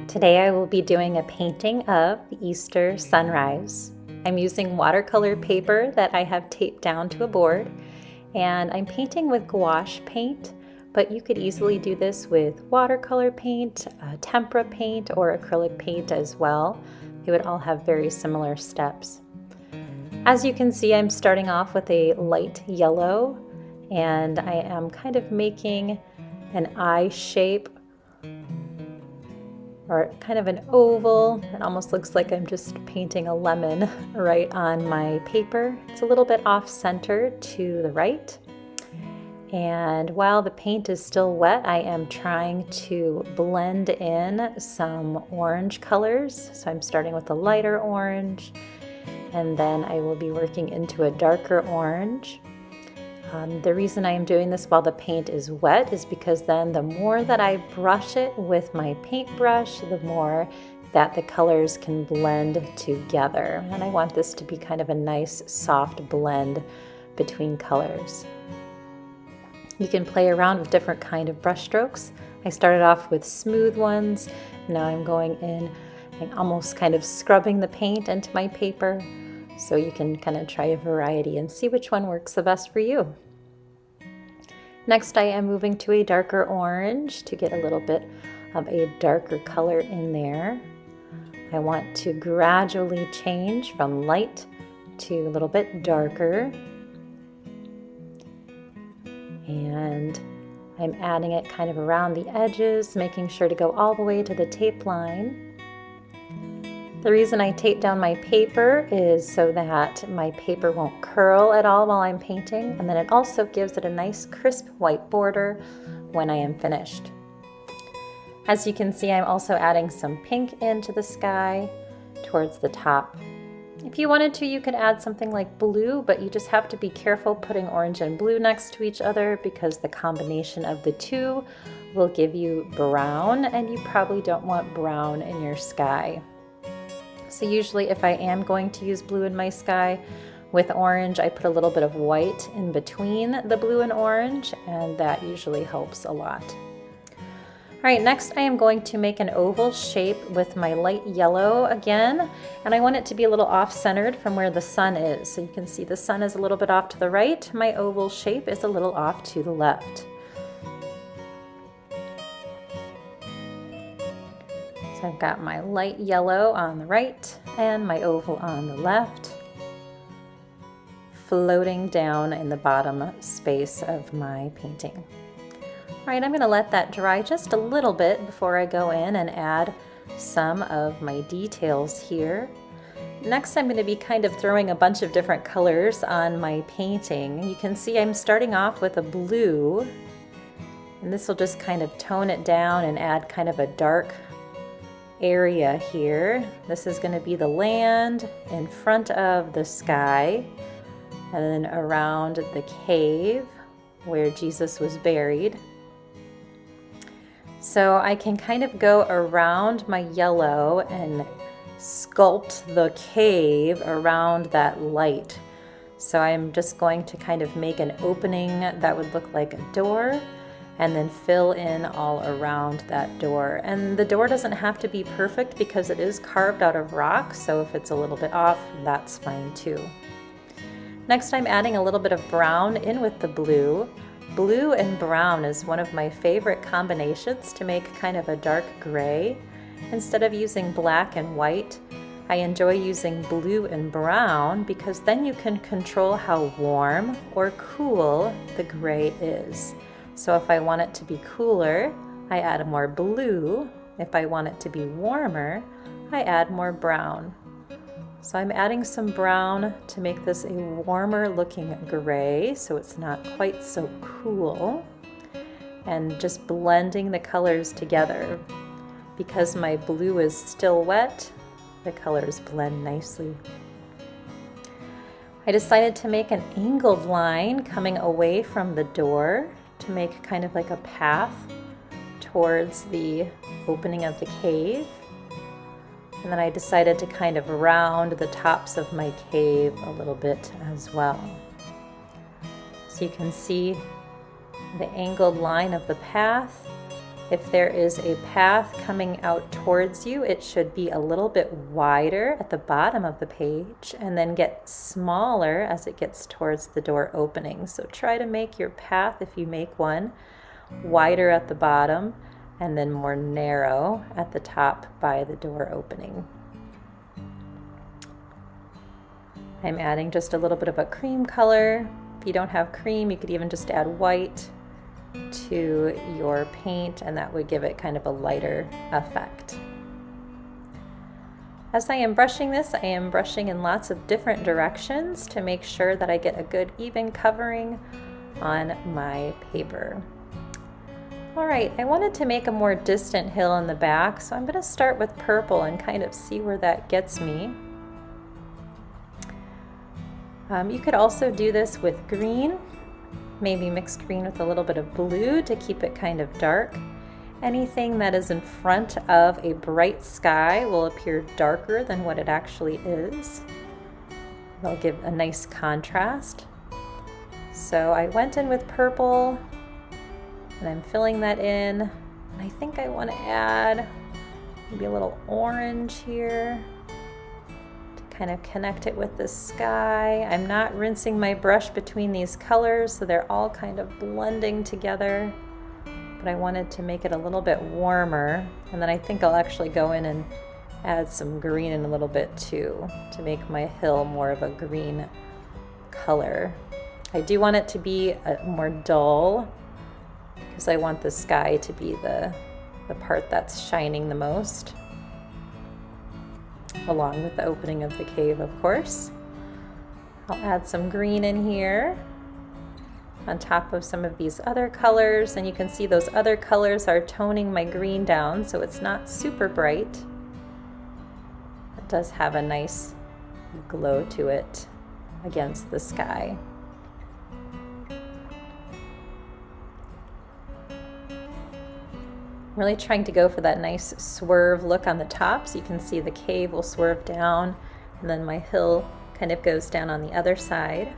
Today I will be doing a painting of the Easter sunrise. I'm using watercolor paper that I have taped down to a board, and I'm painting with gouache paint, but you could easily do this with watercolor paint, tempera paint, or acrylic paint as well. They would all have very similar steps. As you can see, I'm starting off with a light yellow, and I am kind of making an eye shape, or kind of an oval. It almost looks like I'm just painting a lemon right on my paper. It's a little bit off-center to the right. And while the paint is still wet, I am trying to blend in some orange colors. So I'm starting with a lighter orange, and then I will be working into a darker orange. The reason I am doing this while the paint is wet is because then the more that I brush it with my paintbrush, the more that the colors can blend together. And I want this to be kind of a nice soft blend between colors. You can play around with different kind of brush strokes. I started off with smooth ones. Now I'm going in and almost kind of scrubbing the paint into my paper. So you can kind of try a variety and see which one works the best for you. Next, I am moving to a darker orange to get a little bit of a darker color in there. I want to gradually change from light to a little bit darker. And I'm adding it kind of around the edges, making sure to go all the way to the tape line. The reason I tape down my paper is so that my paper won't curl at all while I'm painting, and then it also gives it a nice crisp white border when I am finished. As you can see, I'm also adding some pink into the sky towards the top. If you wanted to, you could add something like blue, but you just have to be careful putting orange and blue next to each other because the combination of the two will give you brown, and you probably don't want brown in your sky. So usually if I am going to use blue in my sky with orange, I put a little bit of white in between the blue and orange, and that usually helps a lot. All right, next I am going to make an oval shape with my light yellow again, and I want it to be a little off-centered from where the sun is. So you can see the sun is a little bit off to the right, my oval shape is a little off to the left. So I've got my light yellow on the right and my oval on the left, floating down in the bottom space of my painting. All right, I'm going to let that dry just a little bit before I go in and add some of my details here. Next, I'm going to be kind of throwing a bunch of different colors on my painting. You can see I'm starting off with a blue, and this will just kind of tone it down and add kind of a dark area here. This is going to be the land in front of the sky, and then around the cave where Jesus was buried. So I can kind of go around my yellow and sculpt the cave around that light. So I'm just going to kind of make an opening that would look like a door, and then fill in all around that door. And the door doesn't have to be perfect because it is carved out of rock, so if it's a little bit off, that's fine too. Next, I'm adding a little bit of brown in with the blue. Blue and brown is one of my favorite combinations to make kind of a dark gray. Instead of using black and white, I enjoy using blue and brown because then you can control how warm or cool the gray is. So if I want it to be cooler, I add more blue. If I want it to be warmer, I add more brown. So I'm adding some brown to make this a warmer looking gray, so it's not quite so cool. And just blending the colors together. Because my blue is still wet, the colors blend nicely. I decided to make an angled line coming away from the door to make kind of like a path towards the opening of the cave. And then I decided to kind of round the tops of my cave a little bit as well. So you can see the angled line of the path If there is a path coming out towards you, it should be a little bit wider at the bottom of the page and then get smaller as it gets towards the door opening. So try to make your path, if you make one, wider at the bottom and then more narrow at the top by the door opening. I'm adding just a little bit of a cream color. If you don't have cream, you could even just add white to your paint, and that would give it kind of a lighter effect. As I am brushing this, I am brushing in lots of different directions to make sure that I get a good even covering on my paper. All right, I wanted to make a more distant hill in the back, so I'm going to start with purple and kind of see where that gets me. You could also do this with green. Maybe mix green with a little bit of blue to keep it kind of dark. Anything that is in front of a bright sky will appear darker than what it actually is. They'll give a nice contrast. So I went in with purple and I'm filling that in. And I think I want to add maybe a little orange here, kind of connect it with the sky. I'm not rinsing my brush between these colors, so they're all kind of blending together, but I wanted to make it a little bit warmer. And then I think I'll actually go in and add some green in a little bit too, to make my hill more of a green color. I do want it to be more dull, because I want the sky to be the part that's shining the most, along with the opening of the cave, of course. I'll add some green in here on top of some of these other colors, and you can see those other colors are toning my green down, so it's not super bright. It does have a nice glow to it against the sky. Really trying to go for that nice swerve look on the top, so you can see the cave will swerve down and then my hill kind of goes down on the other side.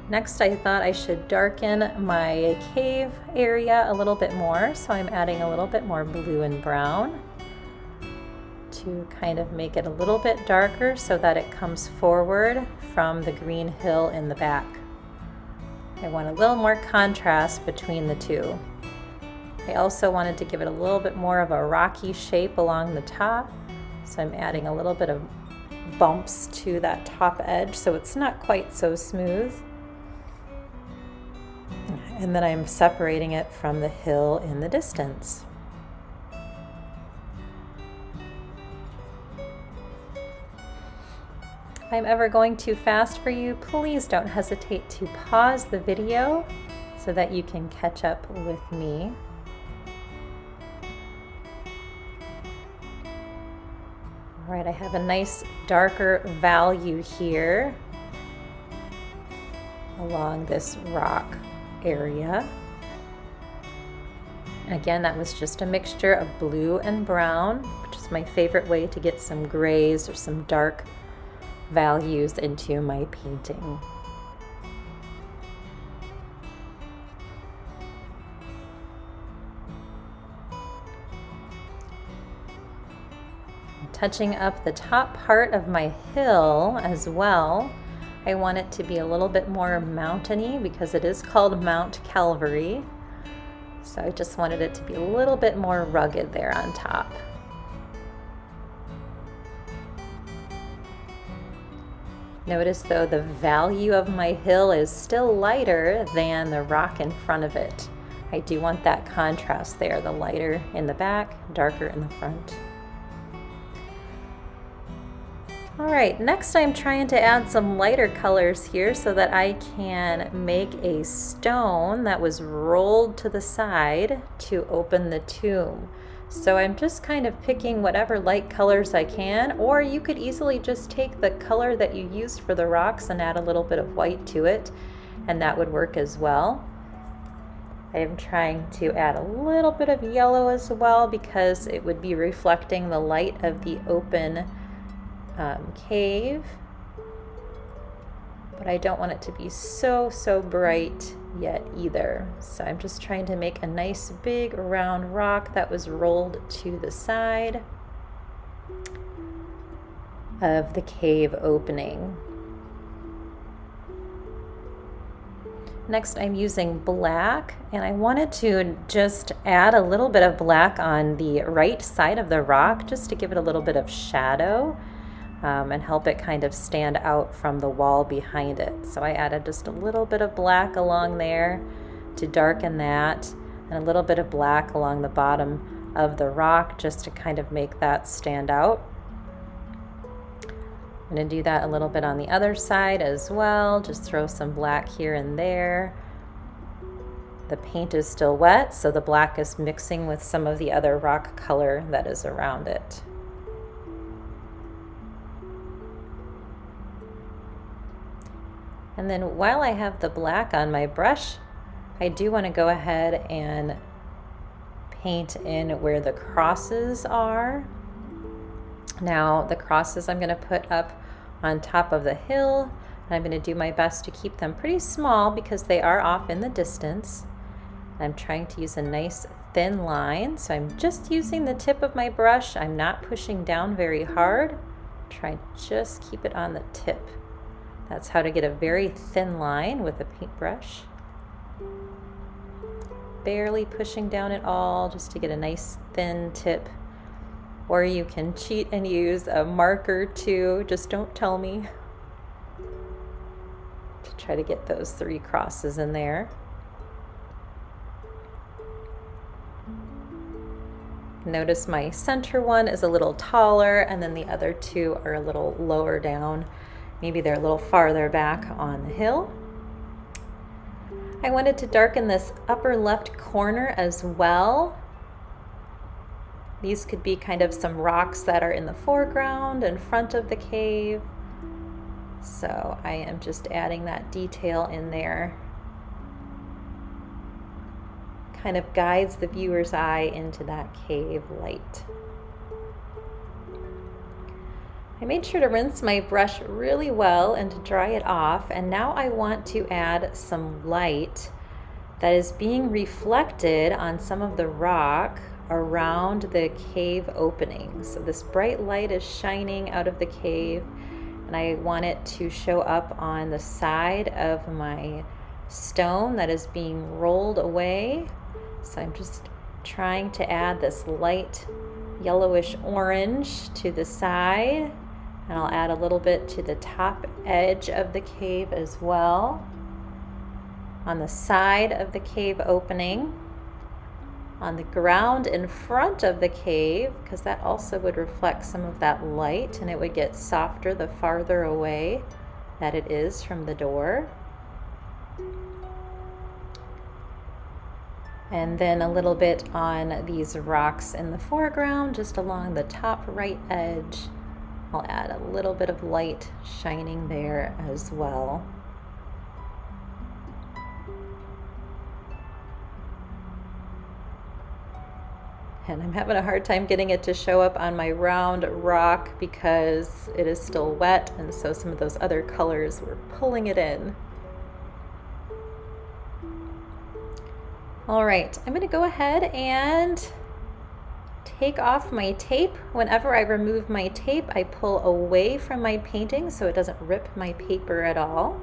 Next, I thought I should darken my cave area a little bit more, so I'm adding a little bit more blue and brown to kind of make it a little bit darker so that it comes forward from the green hill in the back. I want a little more contrast between the two. I also wanted to give it a little bit more of a rocky shape along the top, so I'm adding a little bit of bumps to that top edge so it's not quite so smooth. And then I'm separating it from the hill in the distance. If I'm ever going too fast for you, please don't hesitate to pause the video so that you can catch up with me. All right, I have a nice darker value here along this rock area. And again, that was just a mixture of blue and brown, which is my favorite way to get some grays or some dark values into my painting. Touching up the top part of my hill as well. I want it to be a little bit more mountainy because it is called Mount Calvary. So I just wanted it to be a little bit more rugged there on top. Notice though the value of my hill is still lighter than the rock in front of it. I do want that contrast there, the lighter in the back, darker in the front. All right, next I'm trying to add some lighter colors here so that I can make a stone that was rolled to the side to open the tomb. So I'm just kind of picking whatever light colors I can, or you could easily just take the color that you used for the rocks and add a little bit of white to it, and that would work as well. I am trying to add a little bit of yellow as well because it would be reflecting the light of the open cave, but I don't want it to be so bright yet either. So I'm just trying to make a nice big round rock that was rolled to the side of the cave opening. Next, I'm using black, and I wanted to just add a little bit of black on the right side of the rock just to give it a little bit of shadow and help it kind of stand out from the wall behind it. So I added just a little bit of black along there to darken that, and a little bit of black along the bottom of the rock just to kind of make that stand out. I'm going to do that a little bit on the other side as well. Just throw some black here and there. The paint is still wet, so the black is mixing with some of the other rock color that is around it. And then while I have the black on my brush, I do want to go ahead and paint in where the crosses are. Now the crosses I'm going to put up on top of the hill, and I'm going to do my best to keep them pretty small because they are off in the distance. I'm trying to use a nice thin line, so I'm just using the tip of my brush. I'm not pushing down very hard. Try to just keep it on the tip. That's how to get a very thin line with a paintbrush. Barely pushing down at all, just to get a nice thin tip. Or you can cheat and use a marker too, just don't tell me, to try to get those 3 crosses in there. Notice my center one is a little taller, and then the other 2 are a little lower down. Maybe they're a little farther back on the hill. I wanted to darken this upper left corner as well. These could be kind of some rocks that are in the foreground in front of the cave. So I am just adding that detail in there. Kind of guides the viewer's eye into that cave light. I made sure to rinse my brush really well and to dry it off, and now I want to add some light that is being reflected on some of the rock around the cave opening. So this bright light is shining out of the cave, and I want it to show up on the side of my stone that is being rolled away. So I'm just trying to add this light yellowish orange to the side, and I'll add a little bit to the top edge of the cave as well, on the side of the cave opening, on the ground in front of the cave, because that also would reflect some of that light, and it would get softer the farther away that it is from the door. And then a little bit on these rocks in the foreground, just along the top right edge. I'll add a little bit of light shining there as well. And I'm having a hard time getting it to show up on my round rock because it is still wet, and so some of those other colors were pulling it in. All right, I'm going to go ahead and take off my tape. Whenever I remove my tape, I pull away from my painting so it doesn't rip my paper at all.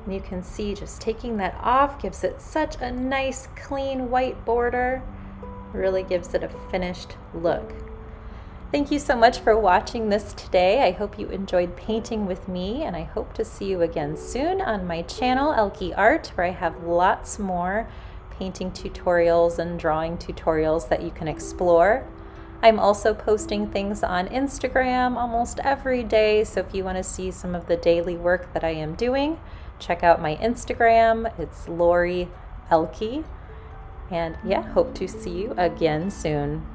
And you can see just taking that off gives it such a nice clean white border. Really gives it a finished look. Thank you so much for watching this today. I hope you enjoyed painting with me, and I hope to see you again soon on my channel, Elke Art, where I have lots more painting tutorials and drawing tutorials that you can explore. I'm also posting things on Instagram almost every day, so if you want to see some of the daily work that I am doing, check out my Instagram. It's Lori Elke. And yeah, hope to see you again soon.